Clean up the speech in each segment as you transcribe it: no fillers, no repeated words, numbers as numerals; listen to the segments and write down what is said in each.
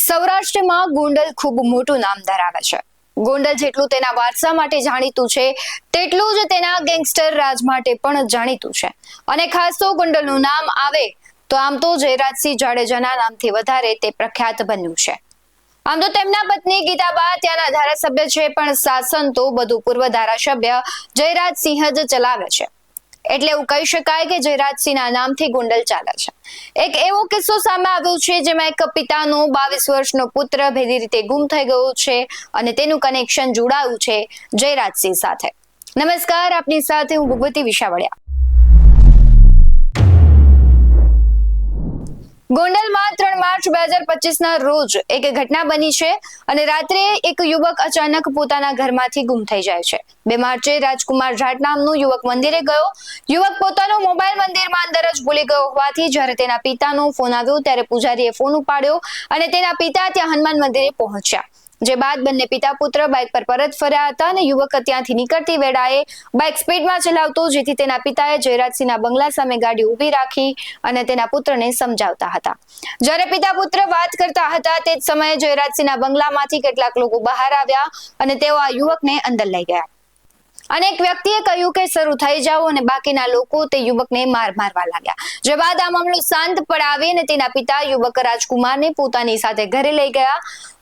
સૌરાષ્ટ્રમાં ગોંડલ ખૂબ મોટું નામ ધરાવે છે. ગોંડલ જેટલું તેના વારસા માટે જાણીતું છે, તેટલું જ તેના ગેંગસ્ટર રાજ માટે પણ જાણીતું છે. અને ખાસ તો ગોંડલનું નામ આવે તો આમ તો જયરાજસિંહ જાડેજાના નામથી વધારે તે પ્રખ્યાત બન્યું છે. આમ તો તેમના પત્ની ગીતાબા ત્યાંના ધારાસભ્ય છે, પણ શાસન તો બધું પૂર્વ ધારાસભ્ય જયરાજસિંહ જ ચલાવે છે. એટલે એવું કહી શકાય કે જયરાજસિંહના નામથી ગોંડલ ચાલે છે. એક એવો કિસ્સો સામે આવ્યો છે જેમાં એક પિતાનો 22 વર્ષનો પુત્ર ભેદી રીતે ગુમ થઈ ગયો છે અને તેનું કનેક્શન જોડાયું છે જયરાજસિંહ સાથે. નમસ્કાર, આપની સાથે હું ભગવતી વિશાવડિયા. ગોંડલમાં 3 માર્ચ 2025ના રોજ એક ઘટના બની છે અને રાત્રે એક યુવક અચાનક પોતાના ઘરમાંથી ગુમ થઈ જાય છે. 2 માર્ચે રાજકુમાર જાટ નામનો યુવક મંદિરે ગયો. યુવક પોતાનો મોબાઈલ મંદિરમાં અંદર જ ભૂલી ગયો હોવાથી જ્યારે તેના પિતાનો ફોન આવ્યો ત્યારે પૂજારીએ ફોન ઉપાડ્યો અને તેના પિતા ત્યાં હનુમાન મંદિરે પહોંચ્યા. જે બાદ બંને પિતા પુત્ર બાઇક પર પરત ફર્યા હતા અને યુવક ત્યાંથી નીકળતી વેળાએ બાઇક સ્પીડમાં ચલાવતો, જેથી તેના પિતાએ જયરાજસિંહના બંગલા સામે ગાડી ઊભી રાખી અને તેના પુત્રને સમજાવતા હતા. જ્યારે પિતા પુત્ર વાત કરતા હતા તે જ સમયે જયરાજસિંહના બંગલામાંથી કેટલાક લોકો બહાર આવ્યા અને તેઓ આ યુવકને અંદર લઈ ગયા. અને એક વ્યક્તિએ કહ્યું કે શરૂ થઈ જાઓ અને બાકીના લોકો તે યુવકને મારવા લાગ્યા. જે બાદ આ મામલો શાંત પડાવી અને તેના પિતા યુવક રાજકુમારને પોતાની સાથે ઘરે લઈ ગયા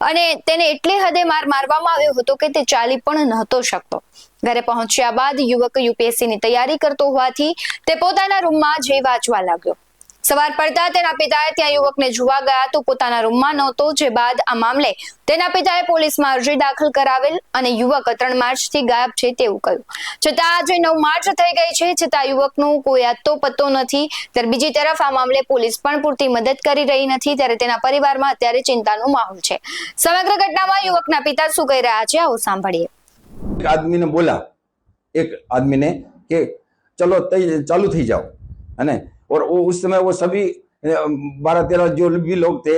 અને તેને એટલી હદે મારવામાં આવ્યો હતો કે તે ચાલી પણ નહોતો શકતો. ઘરે પહોંચ્યા બાદ યુવક યુપીએસસીની તૈયારી કરતો હોવાથી તે પોતાના રૂમમાં જઈ વાંચવા લાગ્યો. સવાર પડતા તેના પિતાએ ત્યાં યુવકને જોવા ગયા તો પોતાના રૂમમાં નહોતો. જે બાદ આ મામલે તેના પિતાએ પોલીસમાં અરજી દાખલ કરાવેલ અને યુવક 3 માર્ચથી ગાયબ છે તેવું કહ્યું. છતાં આજે 9 માર્ચ થઈ ગઈ છે, છતાં યુવકનો કોઈ આતો પત્તો નથી. ત્યારે બીજી તરફ આ મામલે પોલીસ પણ પૂરતી મદદ કરી રહી નથી. ત્યારે તેના પરિવારમાં અત્યારે ચિંતાનો માહોલ છે. સમગ્ર ઘટનામાં યુવકના પિતા શું કહી રહ્યા છે આવો સાંભળીએ. एक आदमी ने बोला, एक आदमी ने कि चलो चालू थी जाओ, है ना। और वो उस समय वो सभी 12-13 जो भी लोग थे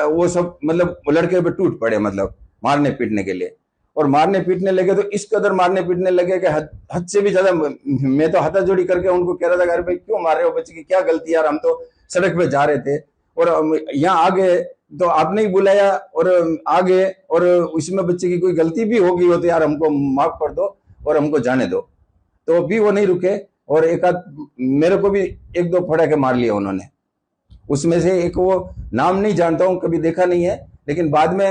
वो सब मतलब लड़के पे टूट पड़े, मतलब मारने पीटने के लिए. और मारने पीटने लगे तो इस कदर मारने पीटने लगे कि हद से भी ज्यादा. मैं तो हाथाजोड़ी करके उनको कह रहा था, अरे भाई क्यों मार रहे हो, बच्चे की क्या गलती यार, हम तो सड़क पे जा रहे थे और यहाँ आ गए तो आपने ही बुलाया और आ गए और उसमें बच्चे की कोई गलती भी हो गई हो तो यार हमको माफ कर दो और हमको जाने दो. तो भी वो नहीं रुके और एक आध मेरे को भी 1-2 फड़ा के मार लिया उन्होंने. उसमें से एक वो नाम नहीं जानता हूँ, कभी देखा नहीं है, लेकिन बाद में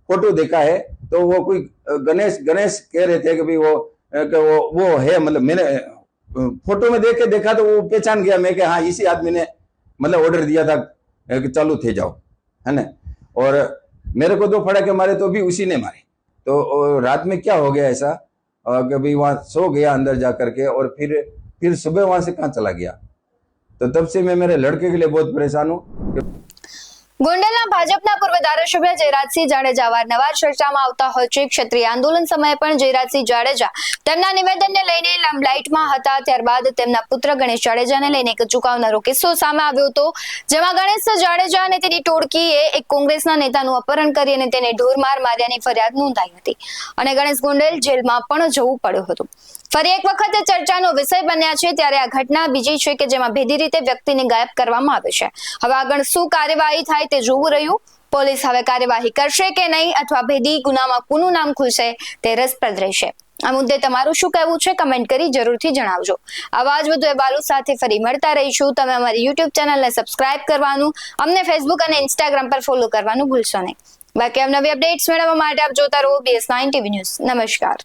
फोटो देखा है तो वो कोई गणेश कह रहे थे कि भाई वो है, मतलब मैंने फोटो में देख के देखा तो वो पहचान गया मैं कि हाँ इसी आदमी ने मतलब ऑर्डर दिया था कि चालू थे जाओ, है ना. और मेरे को 2 फड़ा के मारे तो भी उसी ने मारे. तो रात में क्या हो गया ऐसा कि भाई वहां सो गया अंदर जा करके और फिर सुबह वहां से कहाँ चला गया. तो तब से मैं मेरे लड़के के लिए बहुत परेशान हूँ. ગોંડલના ભાજપના પૂર્વ ધારાસભ્ય જયરાજસિંહ જાડેજા અવારનવાર ચર્ચામાં આવતા હોય છે. ક્ષત્રિય આંદોલન સમયે પણ જયરાજસિંહ જાડેજા તેમના નિવેદનને લઈને લાઇમલાઇટમાં હતા. ત્યારબાદ તેમના પુત્ર ગણેશ જાડેજાને લઈને એક ચોંકાવનારો કિસ્સો સામે આવ્યો હતો, જેમાં ગણેશ જાડેજા અને તેની ટોળકીએ એક કોંગ્રેસના નેતાનું અપહરણ કરી અને તેને ઢોરમાર માર્યાની ફરિયાદ નોંધાઈ હતી અને ગણેશ ગોંડલ જેલમાં પણ જવું પડ્યું હતું. ફરી એક વખત ચર્ચાનો વિષય બન્યા છે. ત્યારે આ ઘટના બીજી છે કે જેમાં ભેદી રીતે વ્યક્તિને ગાયબ કરવામાં આવે છે. હવે આગળ શું કાર્યવાહી થાય તે જોવું રહ્યું. પોલીસ હવે કાર્યવાહી કરશે કે નહીં અથવા ભેદી ગુનામાં કોનું નામ ખુલશે તે રસપ્રદ રહેશે. આ મુદ્દે તમારું શું કહેવું છે કમેન્ટ કરી જરૂરથી જણાવજો. આવા જ વધુ અહેવાલો સાથે ફરી મળતા રહીશું. તમે અમારી YouTube ચેનલને સબસ્ક્રાઇબ કરવાનું, અમને Facebook અને Instagram પર ફોલો કરવાનું ભૂલશો નહીં. બાકી નવી અપડેટ્સ મેળવવા માટે આપ જોતા રહો BS9 TV ન્યૂઝ. નમસ્કાર.